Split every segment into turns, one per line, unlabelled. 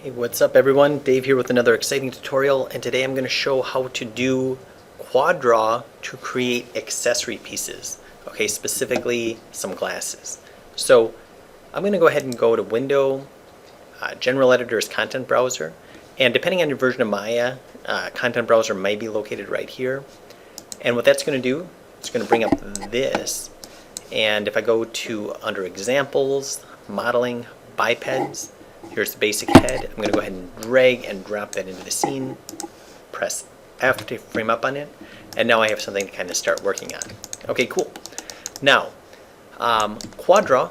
Hey, what's up everyone? Dave here with another exciting tutorial, and today I'm going to show how to do quad draw to create accessory pieces. Okay, specifically some glasses. So I'm going to go ahead and go to Window, General Editor's Content Browser, and depending on your version of Maya, Content Browser might be located right here. And what that's going to do, it's going to bring up this, and if I go to under Examples, Modeling, Bipeds, here's the basic head. I'm going to go ahead and drag and drop that into the scene, press F to frame up on it, and now I have something to kind of start working on. Okay, cool. Now, Quad Draw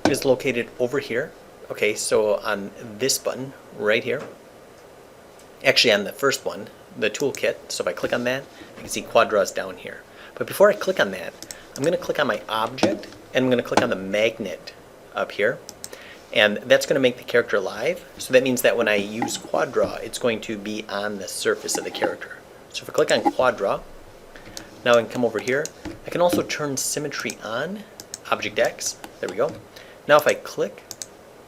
is located over here. Okay, so on this button right here, actually on the first one, the toolkit, so if I click on that, you can see Quad Draw is down here. But before I click on that, I'm going to click on my object, and I'm going to click on the magnet up here. And that's going to make the character alive. So that means that when I use Quad Draw, it's going to be on the surface of the character. So if I click on Quad Draw, now I can come over here. I can also turn symmetry on, Object X, there we go. Now if I click,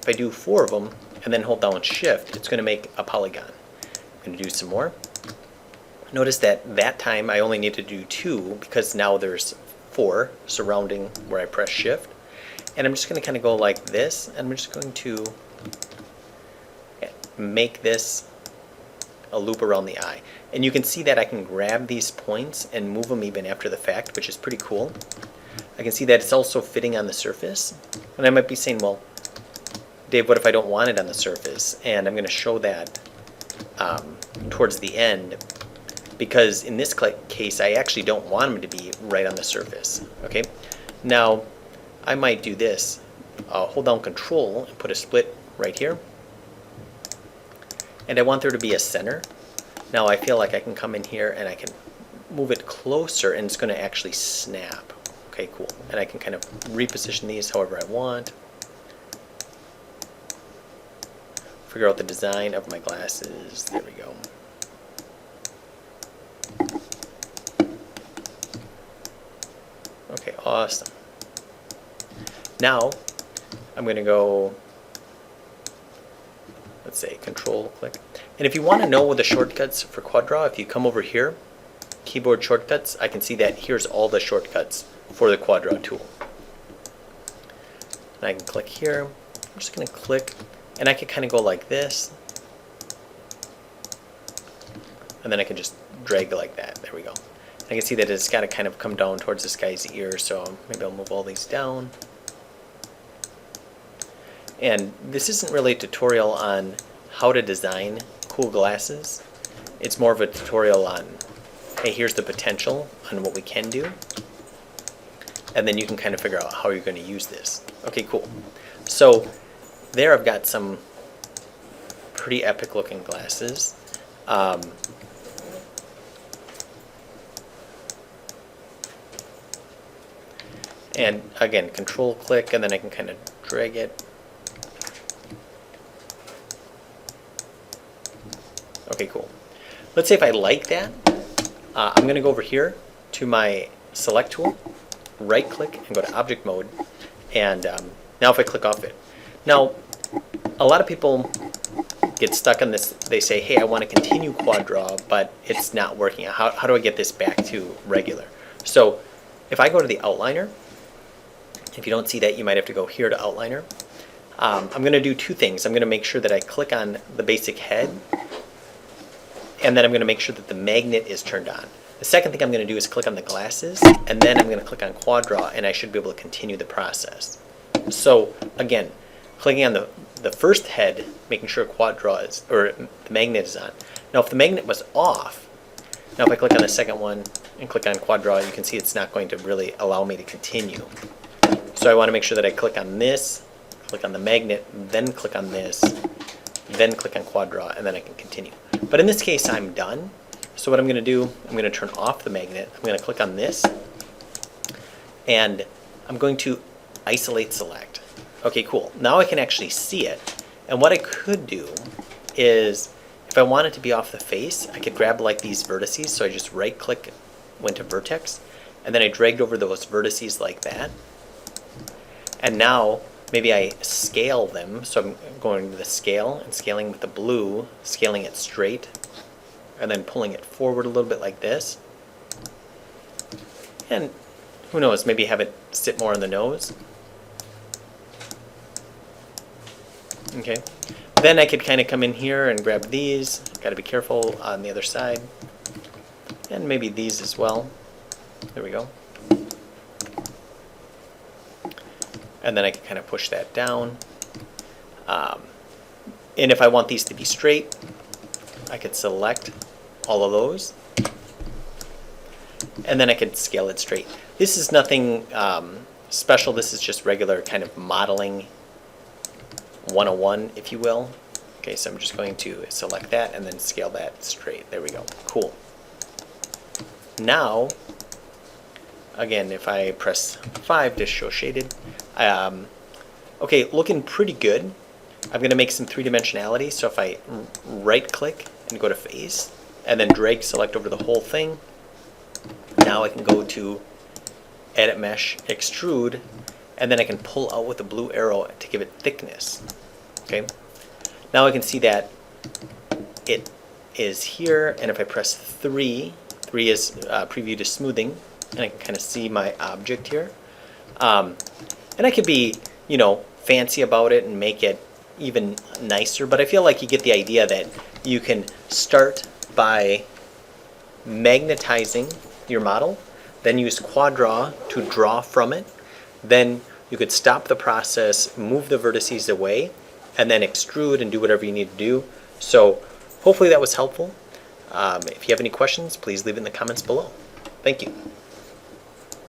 if I do 4 of them, and then hold down Shift, it's going to make a polygon. I'm going to do some more. Notice that that time I only need to do 2 because now there's 4 surrounding where I press Shift. And I'm just going to kind of go like this, and I'm just going to make this a loop around the eye. And you can see that I can grab these points and move them even after the fact, which is pretty cool. I can see that it's also fitting on the surface. And I might be saying, well, Dave, what if I don't want it on the surface? And I'm going to show that towards the end, because in this case, I actually don't want them to be right on the surface. Okay, now I might do this. Hold down Control and put a split right here. And I want there to be a center. Now I feel like I can come in here and I can move it closer, and it's going to actually snap. Okay, cool. And I can kind of reposition these however I want. Figure out the design of my glasses. There we go. Okay, awesome. Now, I'm going to go, let's say, Control click. And if you want to know the shortcuts for Quad Draw, if you come over here, Keyboard Shortcuts, I can see that here's all the shortcuts for the Quad Draw tool. And I can click here. I'm just going to click, and I can kind of go like this. And then I can just drag like that. There we go. And I can see that it's got to kind of come down towards this guy's ear, so maybe I'll move all these down. And this isn't really a tutorial on how to design cool glasses. It's more of a tutorial on, hey, here's the potential on what we can do. And then you can kind of figure out how you're going to use this. Okay, cool. So there I've got some pretty epic looking glasses. And again, Control click, and then I can kind of drag it. Okay, cool. Let's say if I like that, I'm going to go over here to my Select tool, right click, and go to Object Mode. And now if I click off it. Now, a lot of people get stuck on this. They say, hey, I want to continue Quad Draw, but it's not working. How do I get this back to regular? So if I go to the outliner, if you don't see that, you might have to go here to outliner. I'm going to do 2 things. I'm going to make sure that I click on the basic head, and then I'm going to make sure that the magnet is turned on. The second thing I'm going to do is click on the glasses, and then I'm going to click on Quad Draw, and I should be able to continue the process. So again, clicking on the first head, making sure Quad Draw is, or the magnet is on. Now if the magnet was off, now if I click on the second one and click on Quad Draw, you can see it's not going to really allow me to continue. So I want to make sure that I click on this, click on the magnet, then click on this, then click on Quad Draw, and then I can continue. But in this case, I'm done. So what I'm going to do, I'm going to turn off the magnet. I'm going to click on this, and I'm going to isolate select. Okay, cool. Now I can actually see it. And what I could do is, if I want it to be off the face, I could grab like these vertices. So I just right click, went to vertex, and then I dragged over those vertices like that. And now maybe I scale them. So I'm going to the scale and scaling with the blue, scaling it straight, and then pulling it forward a little bit like this. And who knows, maybe have it sit more on the nose. Okay. Then I could kind of come in here and grab these. Got to be careful on the other side. And maybe these as well. There we go. And then I can kind of push that down. And if I want these to be straight, I could select all of those. And then I could scale it straight. This is nothing special. This is just regular kind of modeling 101, if you will. Okay, so I'm just going to select that and then scale that straight. There we go. Cool. Now, again, if I press 5 to show shaded, okay, looking pretty good. I'm going to make some three-dimensionality. So if I right-click and go to face, and then drag select over the whole thing, now I can go to Edit Mesh, Extrude, and then I can pull out with the blue arrow to give it thickness. Okay. Now I can see that it is here, and if I press 3, 3 is preview to smoothing, and I can kind of see my object here. And I could be, you know, fancy about it and make it even nicer, but I feel like you get the idea that you can start by magnetizing your model, then use Quad Draw to draw from it. Then you could stop the process, move the vertices away, and then extrude and do whatever you need to do. So hopefully that was helpful. If you have any questions, please leave it in the comments below. Thank you.